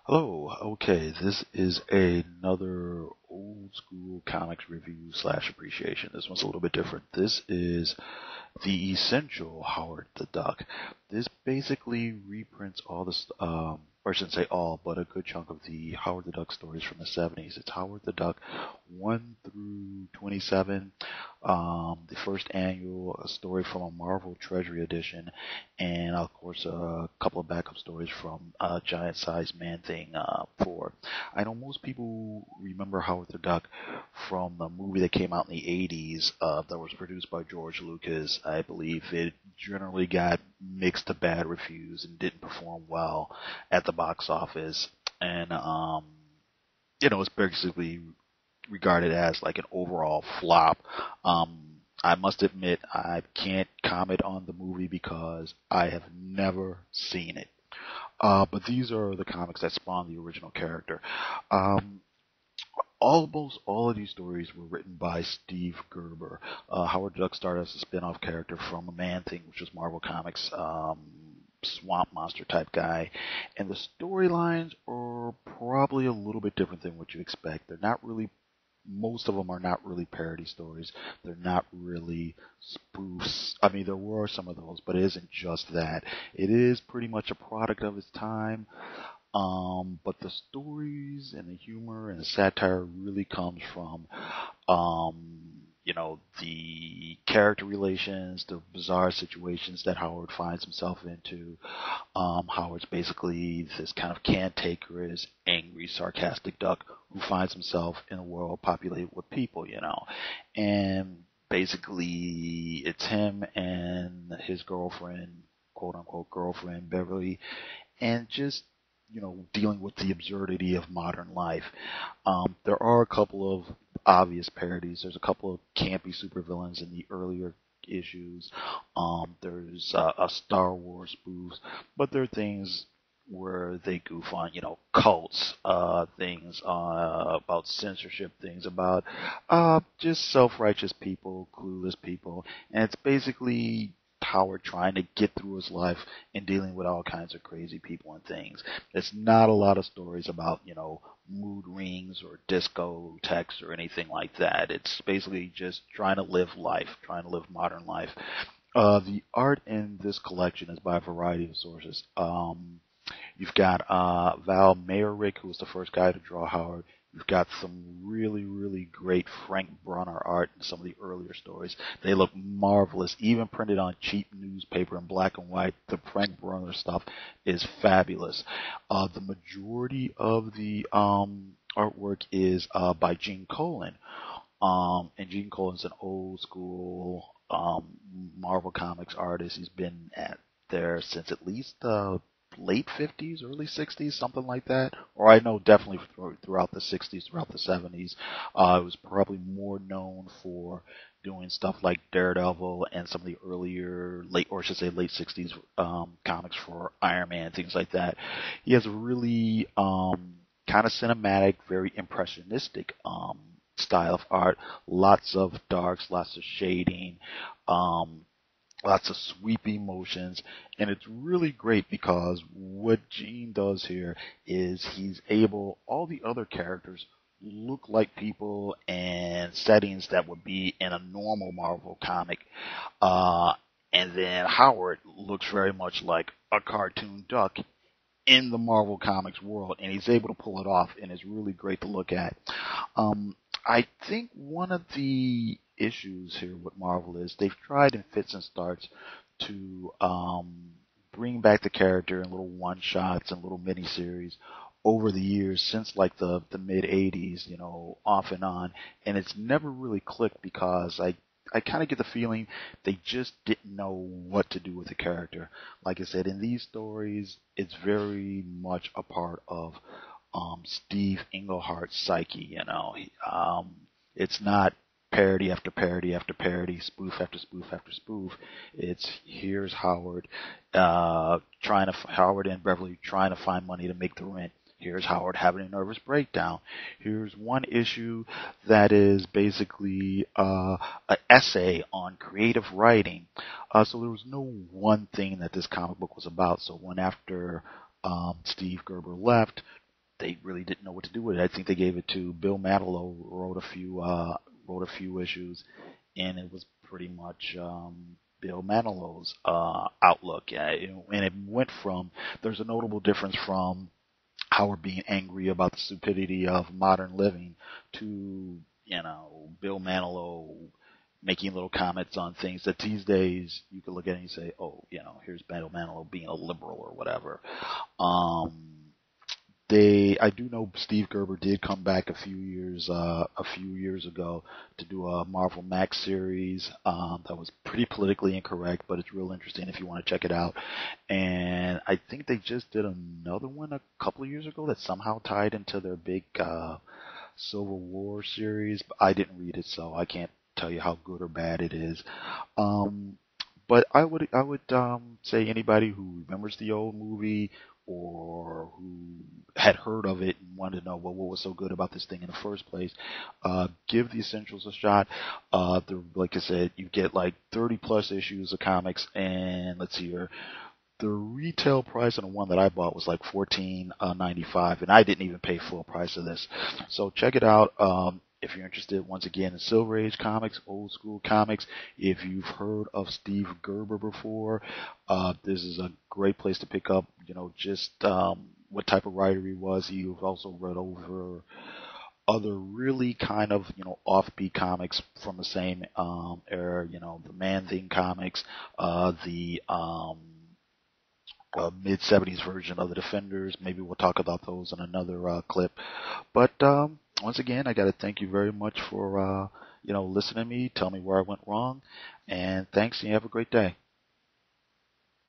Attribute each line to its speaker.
Speaker 1: Hello. Okay, this is another old school comics review slash appreciation. This one's a little bit different. This is the essential Howard the Duck. This basically reprints all or I shouldn't say all, but a good chunk of the Howard the Duck stories from the 70s. It's Howard the Duck 1 through 27, the first annual, a story from a Marvel Treasury edition, and of course a couple of backup stories from Giant Size Man Thing 4. I know most people remember Howard the Duck from the movie that came out in the 80s that was produced by George Lucas. I believe it generally got mixed to bad reviews and didn't perform well at the box office. And, it's basically regarded as like an overall flop. I must admit, I can't comment on the movie because I have never seen it. But these are the comics that spawned the original character. Um, Almost all of these stories were written by Steve Gerber. Howard the Duck started as a spin-off character from a Man-Thing, which was Marvel Comics, swamp monster type guy. And the storylines are probably a little bit different than what you expect. They're not really Most of them are not really parody stories. They're not really spoofs. I mean, there were some of those, but it isn't just that. It is pretty much a product of its time. But the stories and the humor and the satire really comes from, the character relations, the bizarre situations that Howard finds himself into. Howard's basically this kind of cantankerous, angry, sarcastic duck who finds himself in a world populated with people. And basically it's him and his girlfriend, quote unquote girlfriend, Beverly, and just dealing with the absurdity of modern life. There are a couple of obvious parodies. There's a couple of campy supervillains in the earlier issues. There's a Star Wars spoofs, but there are things where they goof on, cults, things about censorship, things about just self-righteous people, clueless people, and it's basically Howard trying to get through his life and dealing with all kinds of crazy people and things. It's not a lot of stories about, mood rings or discotheques or anything like that. It's basically just trying to live life, trying to live modern life. The art in this collection is by a variety of sources. You've got Val Mayerick, who was the first guy to draw Howard. You've got some really, really great Frank Brunner art in some of the earlier stories. They look marvelous, even printed on cheap newspaper in black and white. The Frank Brunner stuff is fabulous. The majority of the artwork is by Gene Colan. And Gene Colan's an old school Marvel Comics artist. He's been at there since at least late 50s, early 60s, something like that. Or I know definitely throughout the 60s, throughout the 70s. It was probably more known for doing stuff like Daredevil and some of the earlier or I should say late 60s comics for Iron Man, things like that. He has a really kind of cinematic, very impressionistic style of art. Lots of darks, lots of shading. Um, Lots of sweepy motions, and it's really great because what Gene does here is all the other characters look like people and settings that would be in a normal Marvel comic. Uh, and then Howard looks very much like a cartoon duck in the Marvel Comics world, and he's able to pull it off, and it's really great to look at. Um, I think one of the issues here with Marvel is they've tried in fits and starts to bring back the character in little one shots and little mini series over the years since like the mid 80s, off and on, and it's never really clicked because I kind of get the feeling they just didn't know what to do with the character. Like I said, in these stories, it's very much a part of Steve Englehart's psyche. It's not parody after parody after parody, spoof after spoof after spoof. It's here's Howard and Beverly trying to find money to make the rent. Here's Howard having a nervous breakdown. Here's one issue that is basically an essay on creative writing. So there was no one thing that this comic book was about. So when after Steve Gerber left, they really didn't know what to do with it. I think they gave it to Bill Manilow, wrote a few issues, and it was pretty much Bill Manilow's outlook. And it went from, there's a notable difference from Howard being angry about the stupidity of modern living to, Bill Manilow making little comments on things that these days you could look at and you say, oh, here's Bill Manilow being a liberal or whatever. Um, I do know Steve Gerber did come back a few years ago to do a Marvel Max series that was pretty politically incorrect, but it's real interesting if you want to check it out. And I think they just did another one a couple of years ago that somehow tied into their big Civil War series. I didn't read it, so I can't tell you how good or bad it is. Um, but I would say anybody who remembers the old movie or who had heard of it and wanted to know, well, what was so good about this thing in the first place, give the Essentials a shot. Like I said, you get like 30 plus issues of comics, and let's see here. The retail price on the one that I bought was like $14.95, and I didn't even pay full price of this. So check it out. If you're interested, once again, in Silver Age comics, old school comics, if you've heard of Steve Gerber before, this is a great place to pick up, just what type of writer he was. You've also read over other really kind of, offbeat comics from the same era, the Man Thing comics, the mid 70s version of the Defenders. Maybe we'll talk about those in another clip. But once again, I got to thank you very much for listening to me, tell me where I went wrong, and thanks, and you have a great day.